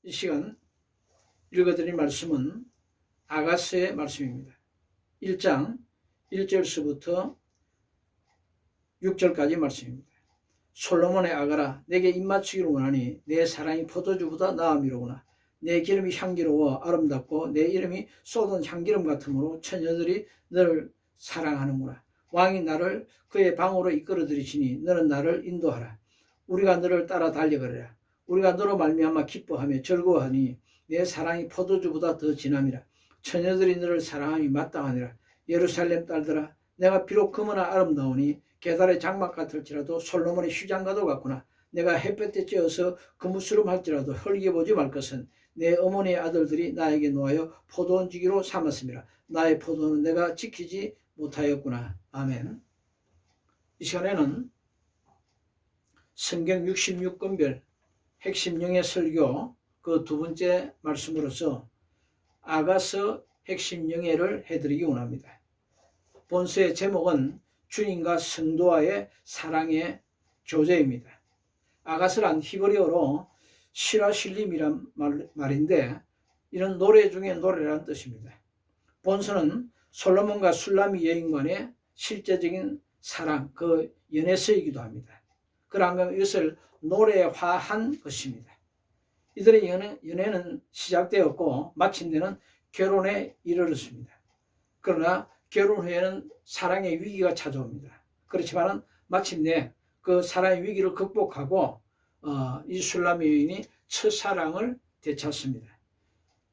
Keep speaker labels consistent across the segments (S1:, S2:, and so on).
S1: 이 시간 읽어드릴 말씀은 아가스의 말씀입니다. 1장 1절서부터 6절까지 말씀입니다. 솔로몬의 아가라, 내게 입맞추기를 원하니 내 사랑이 포도주보다 나음이로구나. 내 기름이 향기로워 아름답고 내 이름이 쏟은 향기름 같으므로 처녀들이 너를 사랑하는구나. 왕이 나를 그의 방으로 이끌어 들이시니 너는 나를 인도하라. 우리가 너를 따라 달려가리라. 우리가 너로 말미암아 기뻐하며 즐거워하니 내 사랑이 포도주보다 더 진함이라. 처녀들이 너를 사랑함이 마땅하니라. 예루살렘 딸들아, 내가 비록 금은아 아름다우니 게달의 장막 같을지라도 솔로몬의 휴장가도 같구나. 내가 햇볕에 쬐어서 그무스름 할지라도 헐게 보지 말 것은 내 어머니의 아들들이 나에게 놓아여 포도원 주기로 삼았습니다. 나의 포도는 내가 지키지 못하였구나. 아멘. 이 시간에는 성경 66권별 핵심 영의 설교 그 두 번째 말씀으로서 아가서 핵심 영예를 해드리기 원합니다. 본서의 제목은 주님과 성도와의 사랑의 교제입니다. 아가서란 히브리어로 시라실림이란 말인데 이런 노래 중에 노래라는 뜻입니다. 본서는 솔로몬과 술람미 여인간의 실제적인 사랑, 그 연애서이기도 합니다. 그러한 이것을 노래화한 것입니다. 이들의 연애는 시작되었고 마침내는 결혼에 이르렀습니다. 그러나 결혼 후에는 사랑의 위기가 찾아옵니다. 그렇지만 마침내 그 사랑의 위기를 극복하고 이 술람미 여인이 첫사랑을 되찾습니다.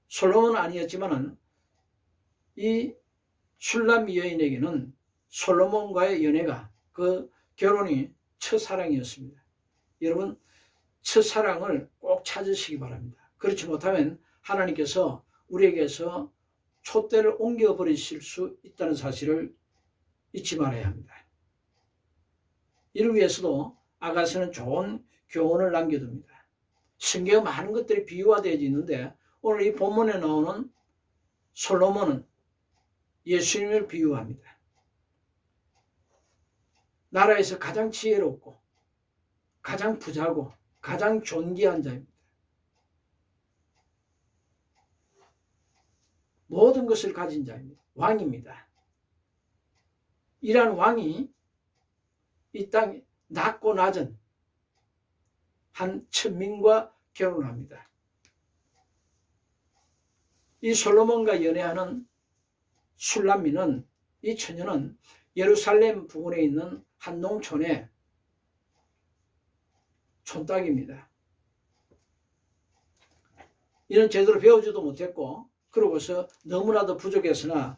S1: 솔로몬은 아니었지만 이 술람미 여인에게는 솔로몬과의 연애가 그 결혼이 첫사랑이었습니다. 여러분, 첫사랑을 꼭 찾으시기 바랍니다. 그렇지 못하면 하나님께서 우리에게서 촛대를 옮겨버리실 수 있다는 사실을 잊지 말아야 합니다. 이를 위해서도 아가서는 좋은 교훈을 남겨둡니다. 성경에 많은 것들이 비유화되어 있는데 오늘 이 본문에 나오는 솔로몬은 예수님을 비유합니다. 나라에서 가장 지혜롭고 가장 부자고 가장 존귀한 자입니다. 모든 것을 가진 자입니다. 왕입니다. 이러한 왕이 이 땅 낮고 낮은 한 천민과 결혼을 합니다. 이 솔로몬과 연애하는 술람미는, 이 처녀는 예루살렘 부근에 있는 한 농촌의 촌딱입니다. 이는 제대로 배우지도 못했고 그러고서 너무나도 부족했으나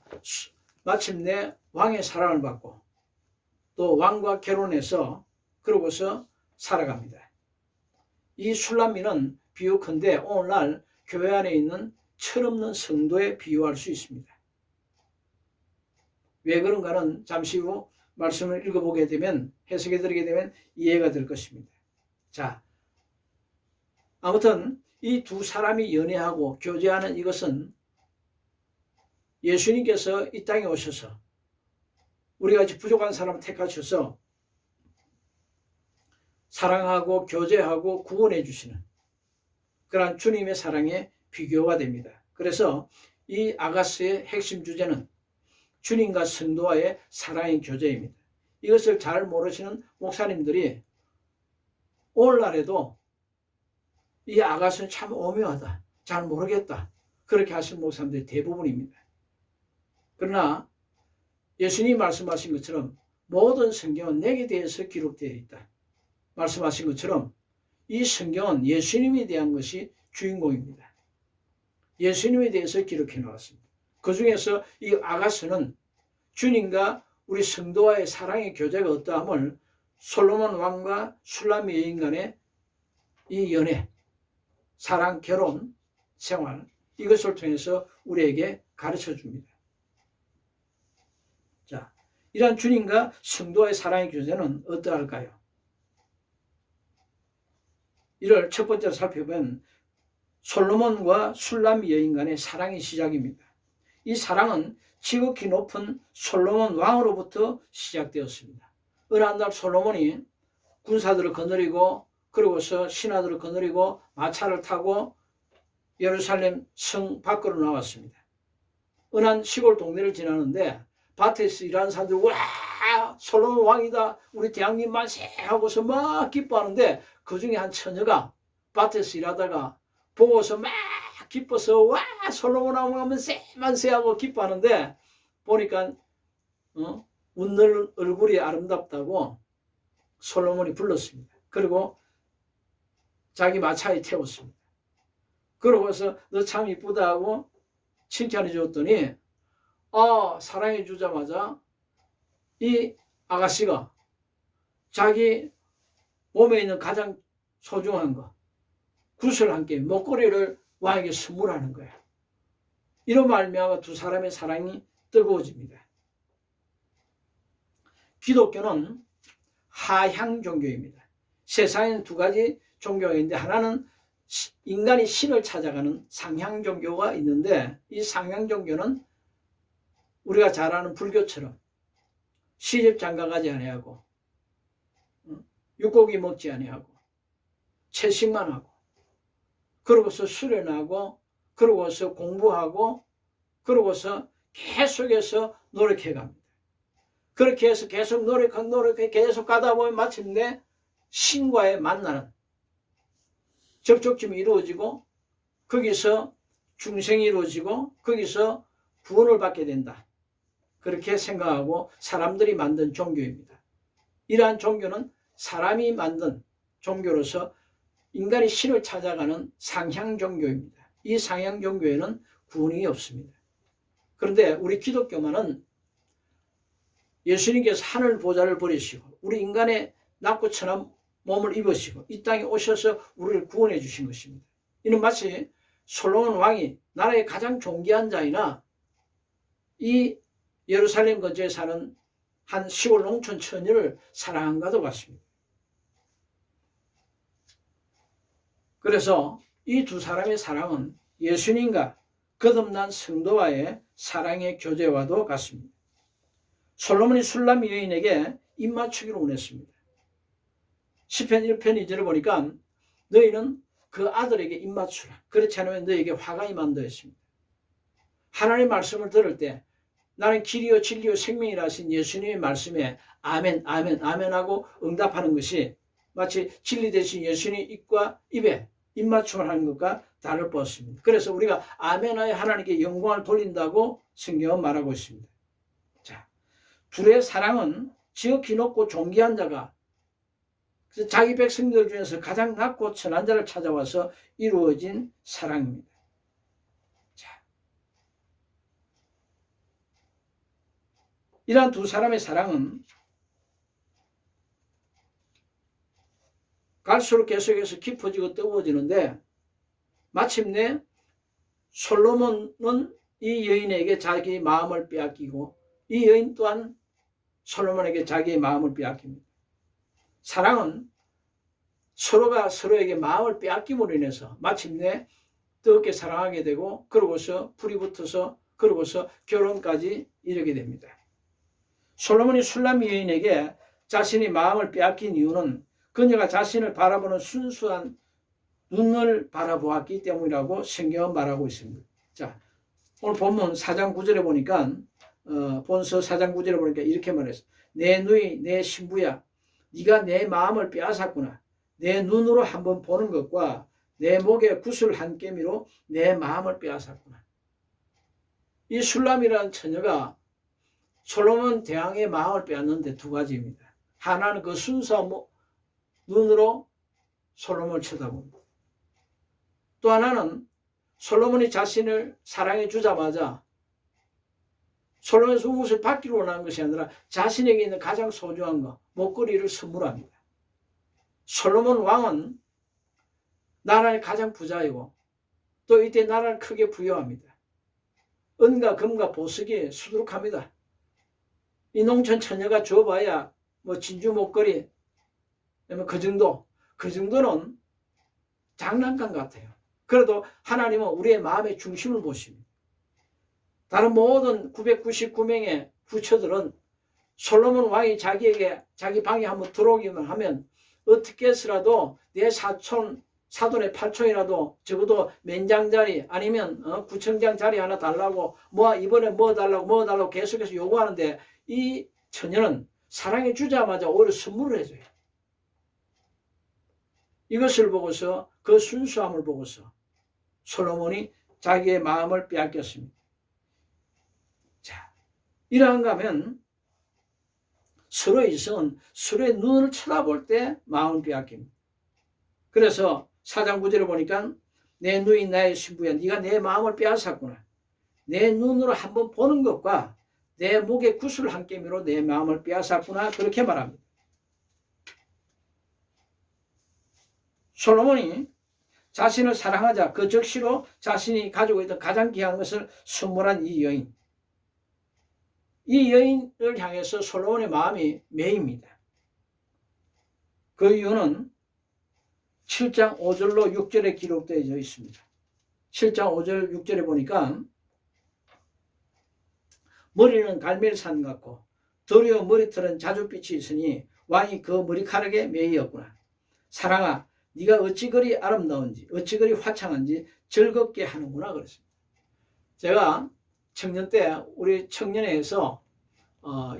S1: 마침내 왕의 사랑을 받고 또 왕과 결혼해서 그러고서 살아갑니다. 이 술람미는 비유컨대 오늘날 교회 안에 있는 철없는 성도에 비유할 수 있습니다. 왜 그런가는 잠시 후 말씀을 읽어보게 되면, 해석해 드리게 되면 이해가 될 것입니다. 자, 아무튼 이 두 사람이 연애하고 교제하는 이것은 예수님께서 이 땅에 오셔서 우리같이 부족한 사람을 택하셔서 사랑하고 교제하고 구원해 주시는 그러한 주님의 사랑의 비교가 됩니다. 그래서 이 아가스의 핵심 주제는 주님과 성도와의 사랑의 교제입니다. 이것을 잘 모르시는 목사님들이 오늘날에도 이 아가스는 참 오묘하다, 잘 모르겠다, 그렇게 하시는 목사님들이 대부분입니다. 그러나 예수님이 말씀하신 것처럼 모든 성경은 내게 대해서 기록되어 있다 말씀하신 것처럼 이 성경은 예수님에 대한 것이 주인공입니다. 예수님에 대해서 기록해 놓았습니다. 그 중에서 이 아가스는 주님과 우리 성도와의 사랑의 교제가 어떠함을 솔로몬 왕과 술람미 여인 간의 이 연애, 사랑, 결혼, 생활, 이것을 통해서 우리에게 가르쳐 줍니다. 자, 이러한 주님과 성도와의 사랑의 교제는 어떠할까요? 이를 첫 번째로 살펴보면 솔로몬과 술람미 여인 간의 사랑의 시작입니다. 이 사랑은 지극히 높은 솔로몬 왕으로부터 시작되었습니다. 어느 한 날 솔로몬이 군사들을 거느리고 그러고서 신하들을 거느리고 마차를 타고 예루살렘 성 밖으로 나왔습니다. 은한 시골 동네를 지나는데 밭에서 일하는 사람들이 와 솔로몬 왕이다 우리 대왕님 만세 하고서 막 기뻐하는데 그 중에 한 처녀가 밭에서 일하다가 보고서 막 기뻐서 와 솔로몬 왕 만세 만세 하고 기뻐하는데 보니까 웃는 얼굴이 아름답다고 솔로몬이 불렀습니다. 그리고 자기 마차에 태웠습니다. 그러고서 너 참 이쁘다 하고 칭찬해 줬더니 사랑해 주자마자 이 아가씨가 자기 몸에 있는 가장 소중한 거 구슬 한 개 목걸이를 왕에게 선물하는 거야. 이런 말미암아 두 사람의 사랑이 뜨거워집니다. 기독교는 하향 종교입니다. 세상에는 두 가지 종교가 있는데 하나는 인간이 신을 찾아가는 상향 종교가 있는데 이 상향 종교는 우리가 잘 아는 불교처럼 시집 장가가지 아니하고 육고기 먹지 아니하고 채식만 하고 그러고서 수련하고 그러고서 공부하고 그러고서 계속해서 노력해 갑니다. 그렇게 해서 계속 노력해 계속 가다 보면 마침내 신과의 만나는 접촉점이 이루어지고 거기서 중생이 이루어지고 거기서 구원을 받게 된다. 그렇게 생각하고 사람들이 만든 종교입니다. 이러한 종교는 사람이 만든 종교로서 인간이 신을 찾아가는 상향 종교입니다. 이 상향 종교에는 구원이 없습니다. 그런데 우리 기독교만은 예수님께서 하늘 보좌를 버리시고 우리 인간의 낮고 천한 몸을 입으시고 이 땅에 오셔서 우리를 구원해 주신 것입니다. 이는 마치 솔로몬 왕이 나라의 가장 존귀한 자이나 이 예루살렘 근처에 사는 한 시골 농촌 처녀를 사랑한 것과 같습니다. 그래서 이 두 사람의 사랑은 예수님과 거듭난 성도와의 사랑의 교제와도 같습니다. 솔로몬이 술람 여인에게 입맞추기를 원했습니다. 시편 1편 2절을 보니까 너희는 그 아들에게 입맞추라. 그렇지 않으면 너희에게 화가 임한다 했습니다. 하나님의 말씀을 들을 때 나는 길이요 진리요 생명이라 하신 예수님의 말씀에 아멘 아멘 아멘 하고 응답하는 것이 마치 진리 대신 예수님의 입에 입맞춤을 하는 것과 다를 바 없습니다. 그래서 우리가 아멘하여 하나님께 영광을 돌린다고 성경은 말하고 있습니다. 자, 둘의 사랑은 지극히 높고 존귀한 자가 자기 백성들 중에서 가장 낮고 천한 자를 찾아와서 이루어진 사랑입니다. 자, 이러한 두 사람의 사랑은 갈수록 계속해서 깊어지고 뜨거워지는데 마침내 솔로몬은 이 여인에게 자기 마음을 빼앗기고 이 여인 또한 솔로몬에게 자기의 마음을 빼앗깁니다. 사랑은 서로가 서로에게 마음을 빼앗김으로 인해서 마침내 뜨겁게 사랑하게 되고 그러고서 불이 붙어서 그러고서 결혼까지 이르게 됩니다. 솔로몬이 술람 여인에게 자신의 마음을 빼앗긴 이유는 그녀가 자신을 바라보는 순수한 눈을 바라보았기 때문이라고 성경은 말하고 있습니다. 자, 오늘 본문 4장 9절에 보니까 본서 4장 9절에 보니까 이렇게 말했어. 내 누이 내 신부야 네가 내 마음을 빼앗았구나. 내 눈으로 한번 보는 것과 내 목에 구슬 한 깨미로 내 마음을 빼앗았구나. 이 술람이라는 처녀가 솔로몬 대왕의 마음을 빼앗는데 두 가지입니다. 하나는 그 순수한 눈으로 솔로몬을 쳐다봅니다. 또 하나는 솔로몬이 자신을 사랑해 주자마자 솔로몬에서 무엇을 받기로 원하는 것이 아니라 자신에게 있는 가장 소중한 것, 목걸이를 선물합니다. 솔로몬 왕은 나라의 가장 부자이고 또 이때 나라를 크게 부여합니다. 은과 금과 보석이 수두룩합니다. 이 농촌 처녀가 줘봐야 진주 목걸이 그 정도는 장난감 같아요. 그래도 하나님은 우리의 마음의 중심을 보십니다. 다른 모든 999명의 부처들은 솔로몬 왕이 자기에게 자기 방에 한번 들어오기만 하면 어떻게 해서라도 내 사촌 사돈의 8촌이라도 적어도 맨장 자리 아니면 구청장 자리 하나 달라고 뭐 이번에 뭐 달라고 계속해서 요구하는데 이 처녀는 사랑해 주자마자 오히려 선물을 해줘요. 이것을 보고서 그 순수함을 보고서 솔로몬이 자기의 마음을 빼앗겼습니다. 자, 이러한가 하면 서로의 이성은 서로의 눈을 쳐다볼 때 마음을 빼앗깁니다. 그래서 4장 9절에 보니까 내 누인 나의 신부야 네가 내 마음을 빼앗았구나. 내 눈으로 한번 보는 것과 내 목에 구슬 한 깨미로 내 마음을 빼앗았구나. 그렇게 말합니다. 솔로몬이 자신을 사랑하자 그 적시로 자신이 가지고 있던 가장 귀한 것을 선물한 이 여인. 이 여인을 향해서 솔로몬의 마음이 매입니다. 그 이유는 7장 5절로 6절에 기록되어 있습니다. 7장 5절 6절에 보니까 머리는 갈멜산 같고 도리어 머리털은 자줏빛이 있으니 왕이 그 머리카락에 매이었구나. 사랑아 네가 어찌 그리 아름다운지 어찌 그리 화창한지 즐겁게 하는구나 그랬습니다. 제가 청년 때 우리 청년회에서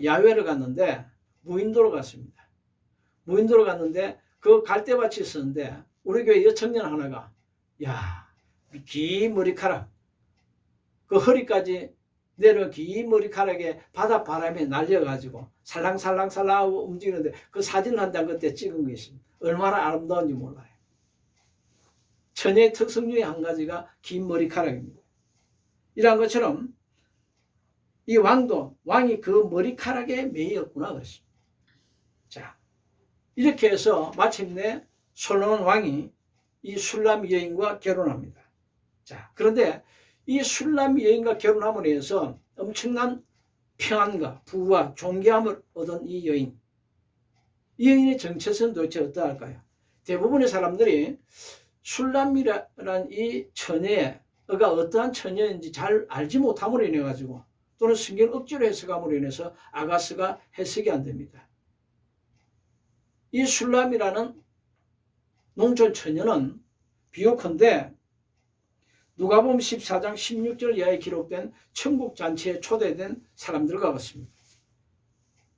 S1: 야외를 갔는데 무인도로 갔습니다. 무인도로 갔는데 그 갈대밭이 있었는데 우리 교회 여청년 하나가 긴 머리카락 그 허리까지 내려 긴 머리카락에 바닷바람에 날려가지고 살랑살랑살랑 움직이는데 그 사진을 한 장 그때 찍은 게 있습니다. 얼마나 아름다운지 몰라요. 처녀의 특성 중에 한 가지가 긴 머리카락입니다. 이러한 것처럼 이 왕이 그 머리카락에 매였구나 그랬습니다. 자, 이렇게 해서 마침내 솔로몬 왕이 이 술람 여인과 결혼합니다. 자, 그런데 이 술람 여인과 결혼함으로 해서 엄청난 평안과 부와 존귀함을 얻은 이 여인. 이 여인의 정체성은 도대체 어떠할까요? 대부분의 사람들이 술람이라는 이 처녀가 어떠한 처녀인지 잘 알지 못함으로 인해 가지고 또는 성경을 억지로 해석함으로 인해서 아가스가 해석이 안 됩니다. 이 술람이라는 농촌 처녀는 비옥한데 누가복음 14장 16절 이하에 기록된 천국 잔치에 초대된 사람들과 같습니다.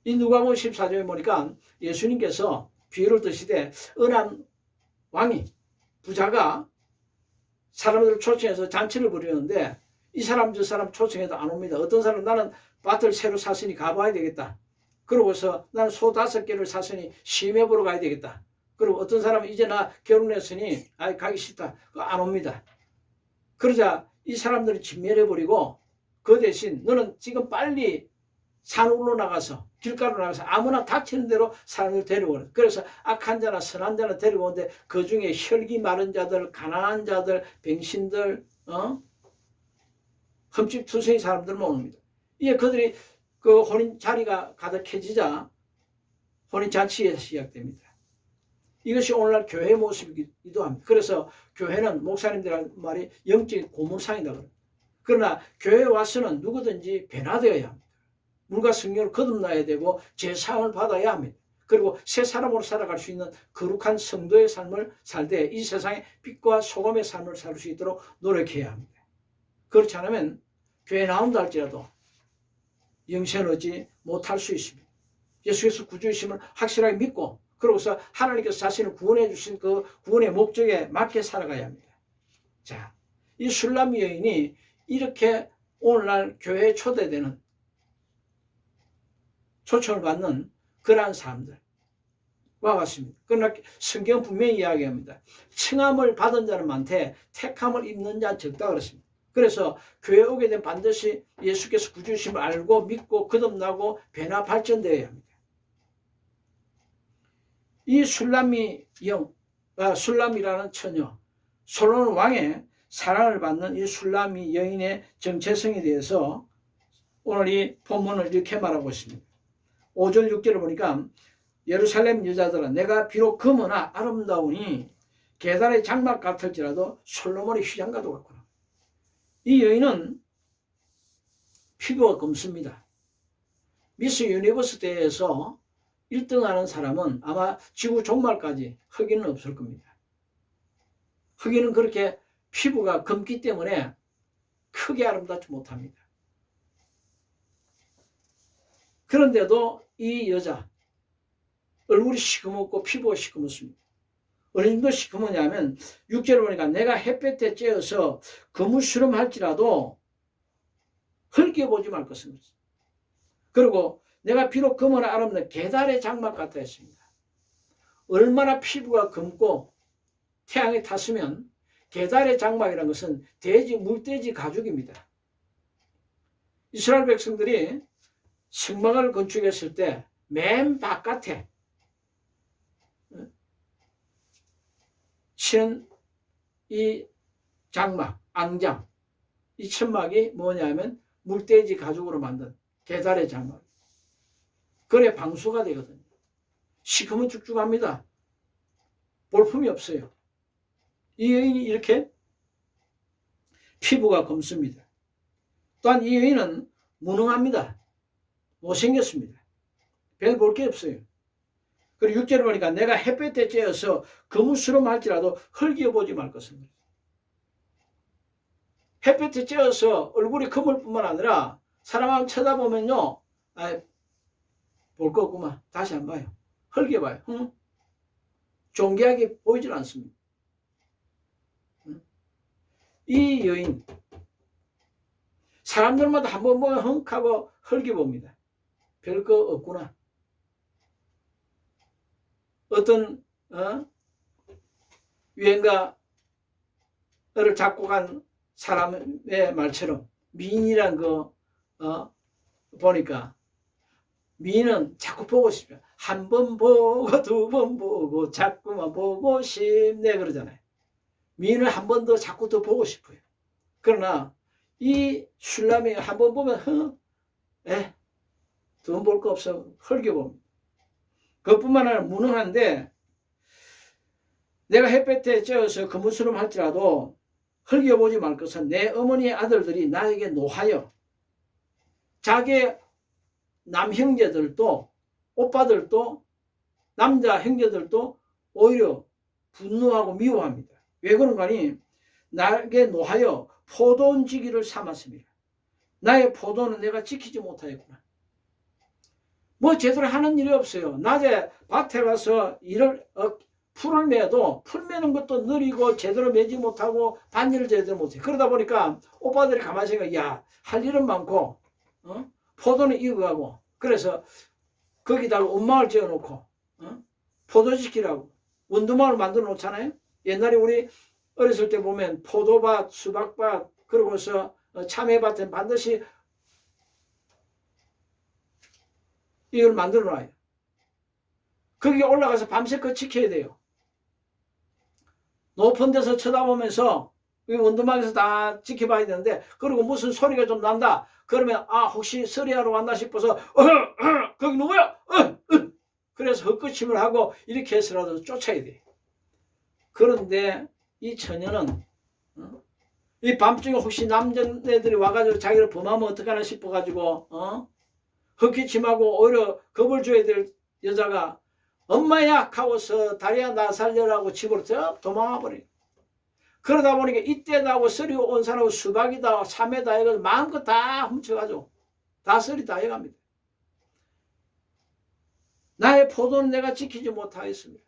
S1: 이 누가복음 14절에 보니까 예수님께서 비유를 드시되 은한 왕이 부자가 사람들을 초청해서 잔치를 벌이는데 이 사람 저 사람 초청해도 안 옵니다. 어떤 사람은 나는 밭을 새로 샀으니 가봐야 되겠다. 그러고서 나는 소 5개를 샀으니 시험해 보러 가야 되겠다. 그리고 어떤 사람은 이제 나 결혼했으니 가기 싫다. 안 옵니다. 그러자 이 사람들이 진멸해버리고 그 대신 너는 지금 빨리 산으로 나가서 길가로 나가서 아무나 닥치는 대로 사람을 데려오라. 그래서 악한 자나 선한 자나 데려오는데 그 중에 혈기 마른 자들, 가난한 자들, 병신들, 흠집투성이 사람들만 옵니다. 이게 그들이 그 혼인 자리가 가득해지자 혼인 잔치가 시작됩니다. 이것이 오늘날 교회의 모습이기도 합니다. 그래서 교회는 목사님들의 말이 영적 고물상이다 그래요. 그러나 교회에 와서는 누구든지 변화되어야 합니다. 물과 성령을 거듭나야 되고 제사함을 받아야 합니다. 그리고 새 사람으로 살아갈 수 있는 거룩한 성도의 삶을 살 때 이 세상에 빛과 소금의 삶을 살 수 있도록 노력해야 합니다. 그렇지 않으면 교회에 나온다 할지라도 영생을 얻지 못할 수 있습니다. 예수께서 구주이심을 확실하게 믿고 그러고서 하나님께서 자신을 구원해 주신 그 구원의 목적에 맞게 살아가야 합니다. 자, 이 술람 여인이 이렇게 오늘날 교회에 초대되는 초청을 받는 그러한 사람들과 같습니다. 그러나 성경은 분명히 이야기합니다. 칭함을 받은 자는 많되 택함을 입는 자는 적다 그렇습니다. 그래서 교회에 오게 되면 반드시 예수께서 구주심을 알고 믿고 거듭나고 변화 발전되어야 합니다. 이 술람이라는 처녀, 솔로몬 왕의 사랑을 받는 이 술람이 여인의 정체성에 대해서 오늘 이 본문을 이렇게 말하고 있습니다. 5절 6절을 보니까 예루살렘 여자들아 내가 비록 검으나 아름다우니 계달의 장막 같을지라도 솔로몬의 휘장과도 같구나. 이 여인은 피부가 검습니다. 미스 유니버스 대회에서 1등하는 사람은 아마 지구 종말까지 흑인은 없을 겁니다. 흑인은 그렇게 피부가 검기 때문에 크게 아름답지 못합니다. 그런데도 이 여자 얼굴이 시커멓고 피부가 시커멓습니다. 어느 정도 시커멓냐면 6절에 보니까 내가 햇볕에 쬐어서 거무스름 할지라도 흘겨보지 말 것은. 그리고 내가 비록 검은 아름다운 게달의 장막 같다 했습니다. 얼마나 피부가 검고 태양에 탔으면 게달의 장막이라는 것은 물돼지 가죽입니다. 이스라엘 백성들이 성막을 건축했을 때 맨 바깥에 치는 이 장막, 앙장, 이 천막이 뭐냐면 물돼지 가죽으로 만든 게달의 장막. 그래 방수가 되거든요. 시커먼 축축합니다. 볼품이 없어요. 이 여인이 이렇게 피부가 검습니다. 또한 이 여인은 무능합니다. 못생겼습니다. 별 볼 게 없어요. 그리고 6절에 보니까 내가 햇볕에 쬐어서 거무스름 할지라도 흘겨보지 말 것입니다. 햇볕에 쬐어서 얼굴이 검을 뿐만 아니라 사람을 쳐다보면요, 볼 거 없구만. 다시 안 봐요. 흘겨봐요. 응? 존귀하게 보이질 않습니다. 응? 이 여인 사람들마다 한 번 보면 헝하고 흘겨봅니다. 별거 없구나. 어떤 유행가를 작곡한 사람의 말처럼 미인이란 거 보니까 미인은 자꾸 보고 싶어요. 한 번 보고 두 번 보고 자꾸만 보고 싶네 그러잖아요. 미인을 한 번 더 자꾸 더 보고 싶어요. 그러나 이 슐람이 한 번 보면 두 번 볼 거 없어 흘겨봅니다. 그것뿐만 아니라 무능한데 내가 햇볕에 쬐어서 거무스름 할지라도 흘겨보지 말 것은 내 어머니의 아들들이 나에게 노하여 자기의 남형제들도 오빠들도 남자 형제들도 오히려 분노하고 미워합니다. 왜 그런가 하니 나에게 노하여 포도원지기를 삼았습니다. 나의 포도는 내가 지키지 못하였구나. 뭐 제대로 하는 일이 없어요. 낮에 밭에 가서 풀을 매도 풀 매는 것도 느리고 제대로 매지 못하고 밭일을 제대로 못해요. 그러다 보니까 오빠들이 가만히 생각해, 야, 할 일은 많고 포도는 익어가고 그래서 거기다가 원망을 지어놓고 포도지키라고 원두막을 만들어 놓잖아요. 옛날에 우리 어렸을 때 보면 포도밭, 수박밭, 그러고서 참외밭에 반드시 이걸 만들어 놔요. 거기 올라가서 밤새껏 지켜야 돼요. 높은 데서 쳐다보면서 원두막에서 다 지켜봐야 되는데, 그리고 무슨 소리가 좀 난다 그러면 혹시 서리하러 왔나 싶어서 거기 누구야? 그래서 헛기침을 하고 이렇게 해서라도 쫓아야 돼. 그런데 이 처녀는 이 밤중에 혹시 남자애들이 와가지고 자기를 범하면 어떡하나 싶어가지고 헛기침하고 오히려 겁을 줘야 될 여자가 엄마야 하고서 다리야 나 살려라고 집으로 도망와 버려. 그러다 보니까 이때다고 서리 온 사람은 수박이다 참외다 해가지고 마음껏 다 훔쳐가지고 다 서리 다 해갑니다. 나의 포도는 내가 지키지 못하겠습니다.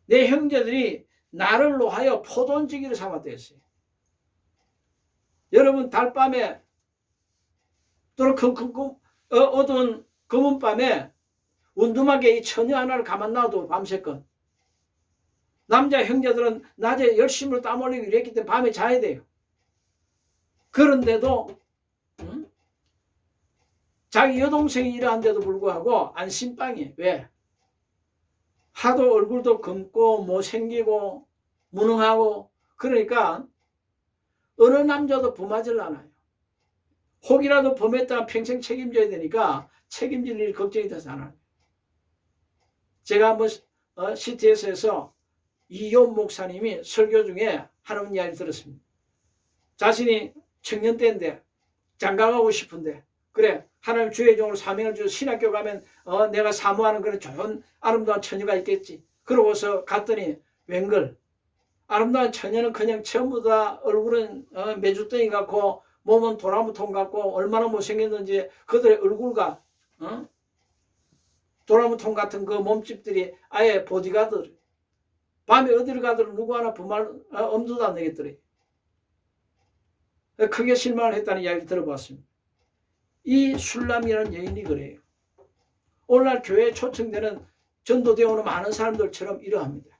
S1: 내 형제들이 나를 노하여 포도원지기를 삼았다 했어요. 여러분 달밤에 또는 어두운 검은 밤에 원두막에 이 처녀 하나를 가만 놔도 밤새껏 남자 형제들은 낮에 열심으로 땀 흘리고 이랬기 때문에 밤에 자야 돼요. 그런데도 자기 여동생이 일하는데도 불구하고 안심빵이에요. 왜? 하도 얼굴도 검고 못생기고 무능하고 그러니까 어느 남자도 범하질 않아요. 혹이라도 범했다면 평생 책임져야 되니까 책임질 일이 걱정이 돼서 안 합니다. 제가 한번 CTS에서 이용 목사님이 설교 중에 하는 이야기를 들었습니다. 자신이 청년 때인데 장가가고 싶은데 그래 하나님 주의 종으로 사명을 주셔서 신학교 가면 내가 사모하는 그런 좋은 아름다운 처녀가 있겠지. 그러고서 갔더니 웬걸 아름다운 처녀는 그냥 전부 다 얼굴은 메주덩이 같고 몸은 도나무통 같고 얼마나 못생겼는지 그들의 얼굴과 도나무통 같은 그 몸집들이 아예 보디가드. 밤에 어디를 가더라도 누구 하나 엄두도 안 내겠더래. 크게 실망을 했다는 이야기를 들어봤습니다. 이 술람이라는 여인이 그래요. 오늘날 교회에 초청되는 전도되어 오는 많은 사람들처럼 이러합니다.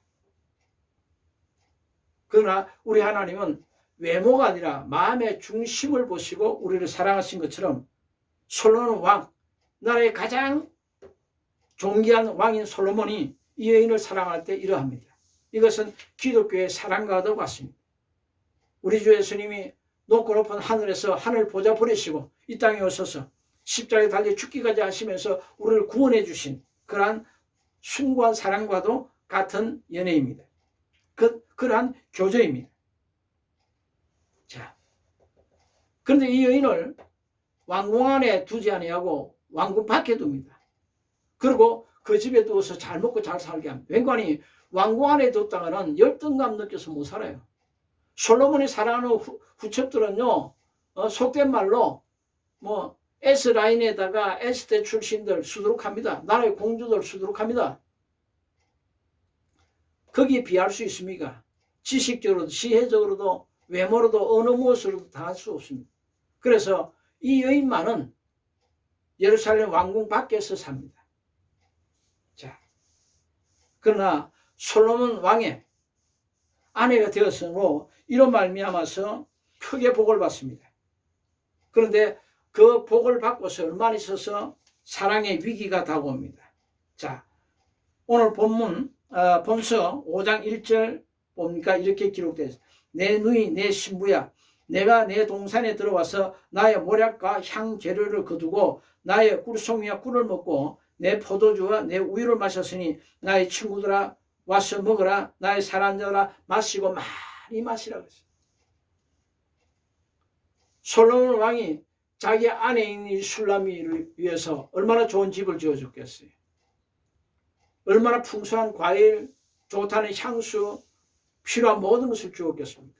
S1: 그러나 우리 하나님은 외모가 아니라 마음의 중심을 보시고 우리를 사랑하신 것처럼 솔로몬 왕, 나라의 가장 존귀한 왕인 솔로몬이 이 여인을 사랑할 때 이러합니다. 이것은 기독교의 사랑과도 같습니다. 우리 주 예수님이 높고 높은 하늘에서 하늘 보좌 버리시고 이 땅에 오셔서 십자가에 달려 죽기까지 하시면서 우리를 구원해 주신 그러한 숭고한 사랑과도 같은 연애입니다. 그러한 교제입니다. 자, 그런데 이 여인을 왕궁 안에 두지 아니하고 왕궁 밖에 둡니다. 그리고 그 집에 두어서 잘 먹고 잘 살게 합니다. 왠가니 왕궁 안에 뒀다가는 열등감 느껴서 못 살아요. 솔로몬이 사랑하는 후첩들은요, 속된 말로 뭐 S라인에다가 S대 출신들 수두룩합니다. 나라의 공주들 수두룩합니다. 거기에 비할 수 있습니까? 지식적으로도 시혜적으로도 외모로도 어느 무엇으로도 다 할 수 없습니다. 그래서 이 여인만은 예루살렘 왕궁 밖에서 삽니다. 자, 그러나 솔로몬 왕의 아내가 되었으므로 이런 말미암아서 크게 복을 받습니다. 그런데 그 복을 받고서 얼마 있어서 사랑의 위기가 다가옵니다. 자, 오늘 본문 본서 5장 1절 보니까 이렇게 기록되어 있어요. 내 누이 내 신부야, 내가 내 동산에 들어와서 나의 모략과 향 재료를 거두고 나의 꿀송이와 꿀을 먹고 내 포도주와 내 우유를 마셨으니 나의 친구들아 와서 먹으라. 나의 사랑하는 자들아 마시고 많이 마시라 그랬어요. 솔로몬 왕이 자기 안에 있는 이 술람이를 위해서 얼마나 좋은 집을 지어줬겠어요. 얼마나 풍성한 과일, 좋다는 향수, 필요한 모든 것을 주었겠습니까?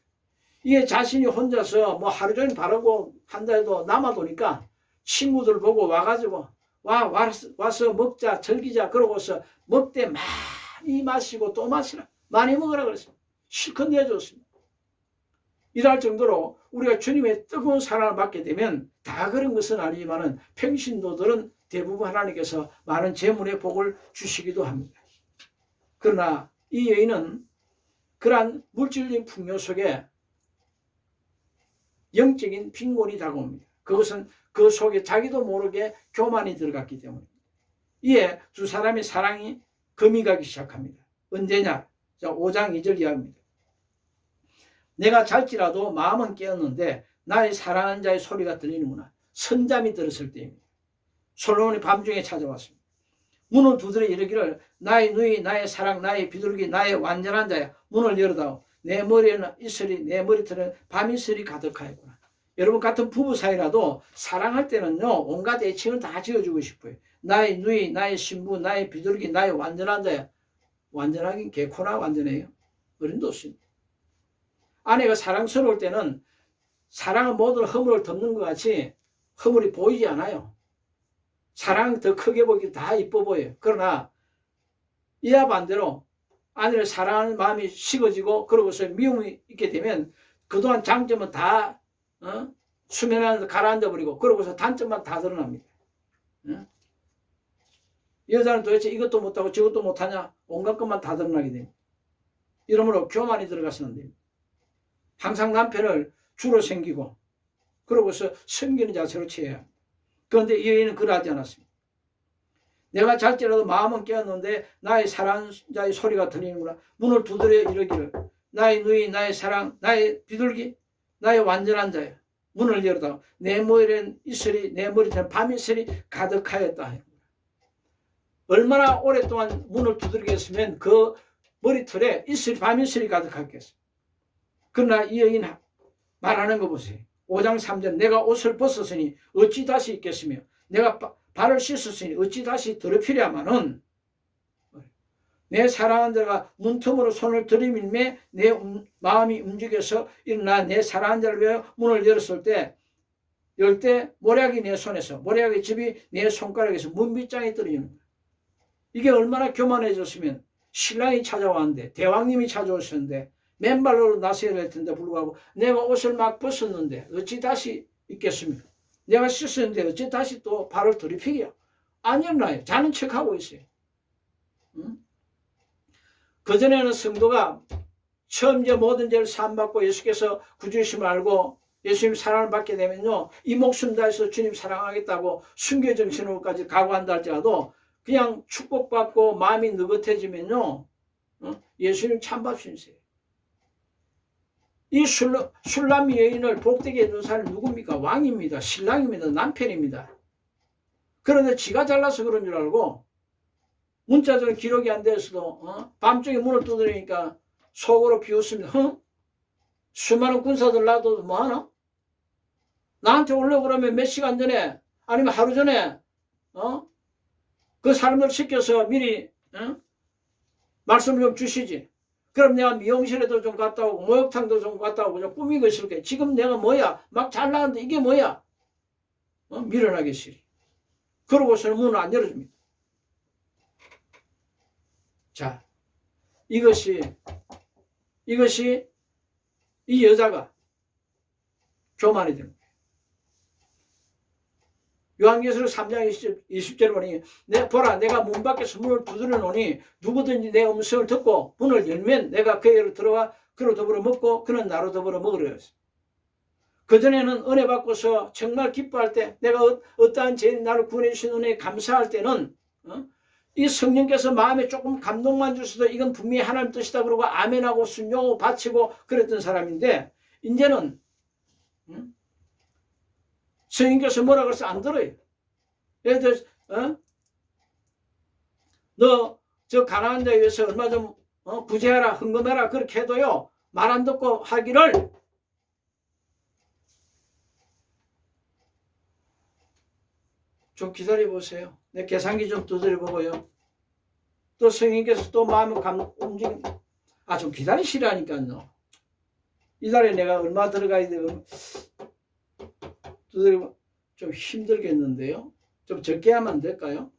S1: 이게 자신이 혼자서 뭐 하루 종일 바르고 한다 해도 남아도니까 친구들 보고 와가지고 와서 먹자 즐기자 그러고서 먹되 많이 마시고 또 마시라 많이 먹으라 그랬습니다. 실컷 내줬습니다. 이럴 정도로 우리가 주님의 뜨거운 사랑을 받게 되면 다 그런 것은 아니지만 평신도들은 대부분 하나님께서 많은 재물의 복을 주시기도 합니다. 그러나 이 여인은 그러한 물질적인 풍요 속에 영적인 빈곤이 다가옵니다. 그것은 그 속에 자기도 모르게 교만이 들어갔기 때문입니다. 이에 두 사람의 사랑이 금이 가기 시작합니다. 언제냐? 자, 5장 2절 이하입니다. 내가 잘지라도 마음은 깨었는데 나의 사랑하는 자의 소리가 들리는구나. 선잠이 들었을 때입니다. 솔로몬이 밤중에 찾아왔습니다. 문을 두드려 이르기를 나의 누이 나의 사랑 나의 비둘기 나의 완전한 자야 문을 열어다오. 내 머리에는 이슬이 내 머리털은 밤이슬이 가득하였구나. 여러분 같은 부부 사이라도 사랑할 때는요 온갖 애칭을 다 지어주고 싶어요. 나의 누이 나의 신부 나의 비둘기 나의 완전한 자야. 완전하긴 개코나 완전해요. 어림도 없습니다. 아내가 사랑스러울 때는 사랑은 모든 허물을 덮는 것 같이 허물이 보이지 않아요. 사랑은 더 크게 보기 다 이뻐 보여요. 그러나 이와 반대로 아내를 사랑하는 마음이 식어지고 그러고서 미움이 있게 되면 그동안 장점은 다 수면 안에서 가라앉아 버리고 그러고서 단점만 다 드러납니다. 여자는 도대체 이것도 못하고 저것도 못하냐 온갖 것만 다 드러나게 됩니다. 이러므로 교만이 들어가서는 됩니다. 항상 남편을 주로 생기고 그러고서 섬기는 자세로 취해야 합니다. 그런데 이 여인은 그러하지 않았습니다. 내가 잘지라도 마음은 깨었는데 나의 사랑하는 자의 소리가 들리는구나. 문을 두드려 이르기를 나의 누이 나의 사랑 나의 비둘기 나의 완전한 자야. 문을 열어다오. 내 머리엔 이슬이 내 머리털은 밤이슬이 가득하였다. 얼마나 오랫동안 문을 두드리겠으면 그 머리털에 이슬이 밤이슬이 가득하겠어. 그러나 이 여인 말하는 거 보세요. 5장 3절 내가 옷을 벗었으니 어찌 다시 입겠으며 내가 발을 씻었으니 어찌 다시 더럽히랴마는 내 사랑하는 자가 문틈으로 손을 들이밀매 내 마음이 움직여서 일어나 내 사랑하는 자를 위하여 문을 열었을 때 열 때 모략이 내 손에서 모략의 집이 내 손가락에서 문빗장이 떨어지는 거예요. 이게 얼마나 교만해졌으면 신랑이 찾아왔는데 대왕님이 찾아오셨는데 맨발로 나서야 될 텐데 불구하고 내가 옷을 막 벗었는데 어찌 다시 입겠습니까? 내가 씻었는데 어찌 다시 또 발을 들이피게요? 안 일어나요. 자는 척하고 있어요. 응? 그전에는 성도가 처음 이제 모든 죄를 사함받고 예수께서 구주이심을 알고 예수님 사랑을 받게 되면요, 이 목숨 다해서 주님 사랑하겠다고 순교 정신으로까지 각오한다 할지라도 그냥 축복받고 마음이 느긋해지면요, 예수님 찬밥 신세요. 이 술람 여인을 복되게 해준 사람이 누굽니까? 왕입니다. 신랑입니다. 남편입니다. 그런데 지가 잘나서 그런 줄 알고 문자적인 기록이 안 돼서도 밤중에 문을 두드리니까 속으로 비웃습니다. 수많은 군사들 놔둬도 뭐하나? 나한테 오려고 그러면 몇 시간 전에 아니면 하루 전에 그 사람들 시켜서 미리 말씀 좀 주시지. 그럼 내가 미용실에도 좀 갔다 오고 목욕탕도 좀 갔다 오고 좀 꾸미고 있을게. 지금 내가 뭐야? 막 잘 나가는데 이게 뭐야? 밀어나기 싫어. 그러고서는 문을 안 열어줍니다. 자, 이것이 이 여자가 교만이 되는 거예요. 요한계시록 3장 20절 보니 보라 내가 문 밖에서 문을 두드려 놓으니 누구든지 내 음성을 듣고 문을 열면 내가 그에게로 들어와 그로 더불어 먹고 그는 나로 더불어 먹으려 했습니다. 그전에는 은혜 받고서 정말 기뻐할 때 내가 어떠한 죄인 나를 구원해 주신 은혜에 감사할 때는 이 성령께서 마음에 조금 감동만 주셔도 이건 분명히 하나님 뜻이다 그러고 아멘하고 순종하고 바치고 그랬던 사람인데 이제는 성령께서 뭐라 그래서 안 들어요. 예를 들어 너 저 가난한 자에 위해서 얼마 좀 구제하라 헌금해라 그렇게 해도요 말 안 듣고 하기를 좀 기다려보세요. 내 계산기 좀 두드려 보고요. 또 성령께서 또 마음을 움직임. 좀 기다리시라니까요. 이 달에 내가 얼마 들어가야 되고 두드리면 좀 힘들겠는데요. 좀 적게 하면 안 될까요?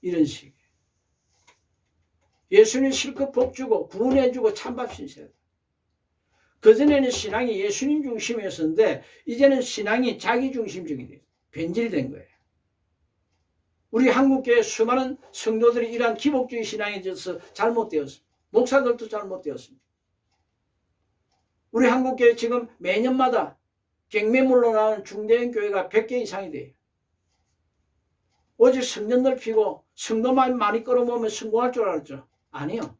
S1: 이런 식이에요. 예수님 실컷 복주고 구원해주고 찬밥 신세요. 그전에는 신앙이 예수님 중심이었는데 이제는 신앙이 자기 중심적이 돼요. 변질된 거예요. 우리 한국교회 수많은 성도들이 이러한 기복주의 신앙에 있어서 잘못되었습니다. 목사들도 잘못되었습니다. 우리 한국교회 지금 매년마다 경매물로 나오는 중대형 교회가 100개 이상이 돼요. 오직 성전 넓히고 성도만 많이 끌어모으면 성공할 줄 알았죠? 아니요.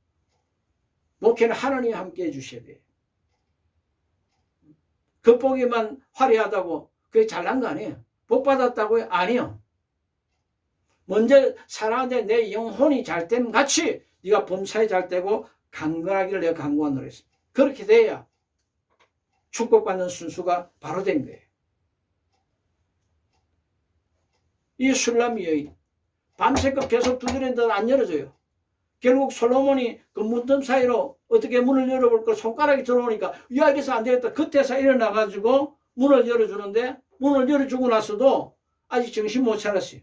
S1: 목회는 하나님이 함께 해주셔야 돼요. 겉보기만 화려하다고 그게 잘난 거 아니에요. 복 받았다고요? 아니요. 먼저 사랑하는데 내 영혼이 잘됨 같이 네가 범사에 잘되고 강건하기를 내가 강구하노라 했습니다. 그렇게 돼야 축복받는 순수가 바로 된 거예요. 이 술람 여인 밤새껏 계속 두드렸는데 안 열어줘요. 결국 솔로몬이 그 문틈 사이로 어떻게 문을 열어볼까 손가락이 들어오니까 야 이래서 안 되겠다. 그때서 일어나가지고 문을 열어주는데 문을 열어주고 나서도 아직 정신 못 차렸어요.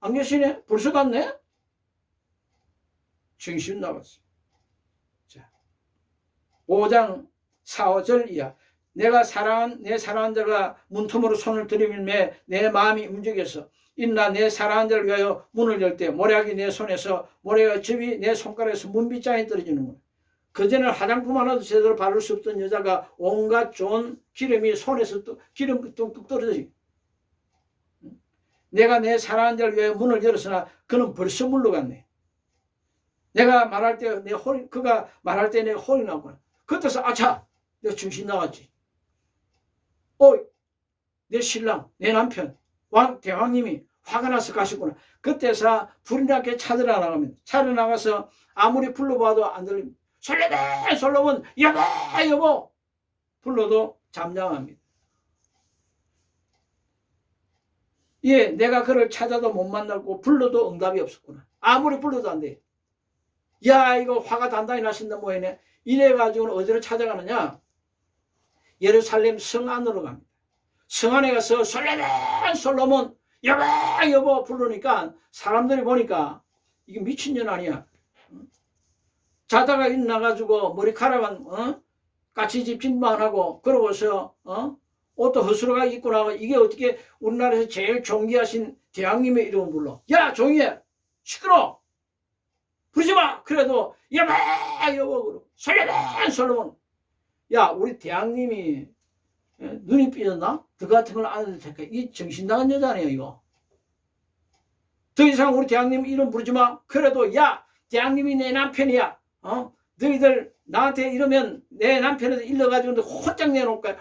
S1: 안 계시네? 벌써 갔네? 정신 나갔어. 자, 5장 4, 5절 이하. 내가 내 사랑한 자가 문틈으로 손을 들이밀매 내 마음이 움직여서 일어나 내 사랑한 자를 위하여 문을 열 때 모략이 내 손에서 모략의 즙이 내 손가락에서 문빗장이 떨어지는 거예요. 그전에는 화장품 하나도 제대로 바를 수 없던 여자가 온갖 좋은 기름이 손에서 기름 뚝뚝 떨어지고 내가 내 사랑하는 자를 위해 문을 열었으나 그는 벌써 물러갔네. 내가 말할 때 그가 말할 때 내 혼이 나오구나. 그때서 아차 내가 정신 나갔지. 내 신랑 내 남편 대왕님이 화가 나서 가셨구나. 그때서 불이 나게 찾으러 나갑니다. 찾으러 나가서 아무리 불러봐도 안 들립니다. 솔로몬 여보 불러도 잠잠합니다. 내가 그를 찾아도 못 만났고 불러도 응답이 없었구나. 아무리 불러도 안 돼. 야, 이거 화가 단단히 나신다 뭐이네. 이래가지고는 어디로 찾아가느냐? 예루살렘 성 안으로 갑니다. 성 안에 가서 솔로몬 여보 여보 부르니까 사람들이 보니까 이게 미친년 아니야. 자다가 일어나가지고 머리카락은 까치집 짓만 하고 그러고서 옷도 허스로가 입고 나가. 이게 어떻게 우리나라에서 제일 존귀하신 대왕님의 이름을 불러. 야 종이해 시끄러 부르지마. 그래도 여보 여보 그러고 솔로몬 야 우리 대왕님이 눈이 삐졌나? 그 같은 걸 안 해도 될까? 이 정신 나간 여자네요 이거. 더 이상 우리 대왕님 이름 부르지마. 그래도 야 대왕님이 내 남편이야. 너희들 나한테 이러면 내 남편을 일러가지고 혼짝 내놓을 거야.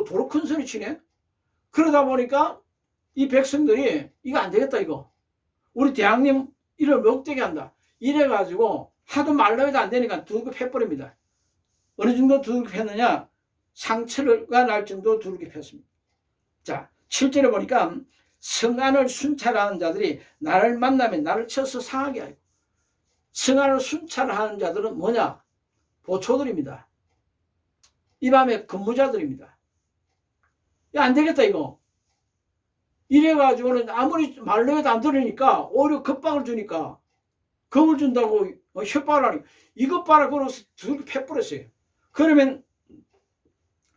S1: 도로 큰 소리 치네. 그러다 보니까 이 백성들이 이거 안 되겠다 이거. 우리 대왕님 이름을 먹되게 한다. 이래가지고 하도 말로 해도 안 되니까 두들겨 패버립니다. 어느 정도 두들겨 팼느냐? 상처가 날 정도 두들겨 폈습니다. 자, 7절에 보니까 성안을 순찰하는 자들이 나를 만나면 나를 쳐서 상하게 하고. 성안을 순찰하는 자들은 뭐냐? 보초들입니다. 이 밤에 근무자들입니다. 야, 안 되겠다 이거. 이래가지고는 아무리 말로 해도 안 들으니까 오히려 겁박을 주니까 겁을 준다고 협박을 하니까 이것 봐라 그러고서 두들겨 패버렸어요. 그러면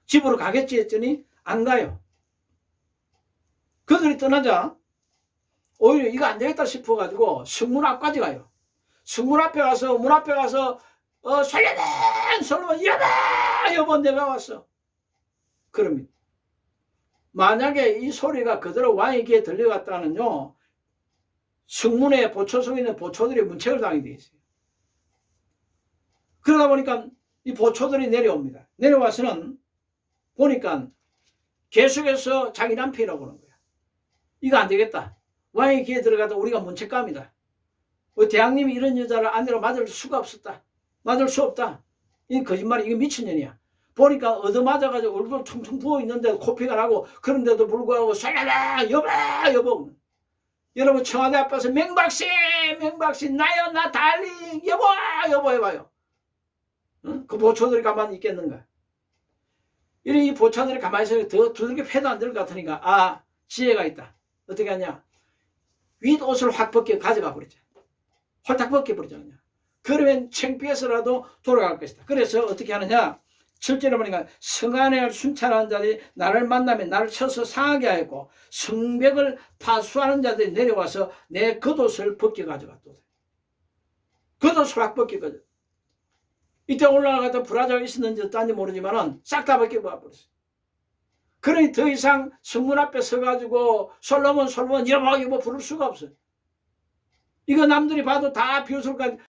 S1: 집으로 가겠지 했더니 안 가요. 그들이 떠나자 오히려 이거 안 되겠다 싶어가지고 성문 앞까지 가요. 성문 앞에 가서 문 앞에 가서 솔로몬 여보 내가 왔어. 그럽니다. 만약에 이 소리가 그대로 왕의 귀에 들려갔다는요 성문에 보초 속에 있는 보초들이 문책을 당하게 되어 있어요. 그러다 보니까 이 보초들이 내려옵니다. 내려와서는 보니까 계속해서 자기 남편이라고 그러는 거야. 이거 안 되겠다. 왕의 귀에 들어가다 우리가 문책감이다. 대왕님이 이런 여자를 아내로 맞을 수가 없었다. 맞을 수 없다. 이 거짓말이 이게 미친년이야. 보니까 얻어맞아가지고 얼굴 퉁퉁 부어있는데도 코피가 나고 그런데도 불구하고 살려라 여보. 여러분 청와대 앞에서 맹박씨 나요 나 달링 여보 해봐요. 그 보초들이 가만히 있겠는가. 이 보초들이 가만히 있으면 더 두들겨 패도 안 될 것 같으니까 지혜가 있다. 어떻게 하냐. 윗옷을 확 벗겨 가져가 버리자. 홀딱 벗겨버리자 그냥. 그러면 창피해서라도 돌아갈 것이다. 그래서 어떻게 하느냐. 7절에 보니까 성안을 순찰하는 자들이 나를 만나면 나를 쳐서 상하게 하였고 성벽을 파수하는 자들이 내려와서 내 겉옷을 벗겨 가져갔다. 겉옷을 확 벗겨 가져갔다. 이때 올라가다 불화자가 있었는지 어떤지 모르지만 싹 다 벗겨 버렸어요. 그러니 더 이상 성문 앞에 서가지고 솔로몬 여보 부를 수가 없어요. 이거 남들이 봐도 다 비웃을까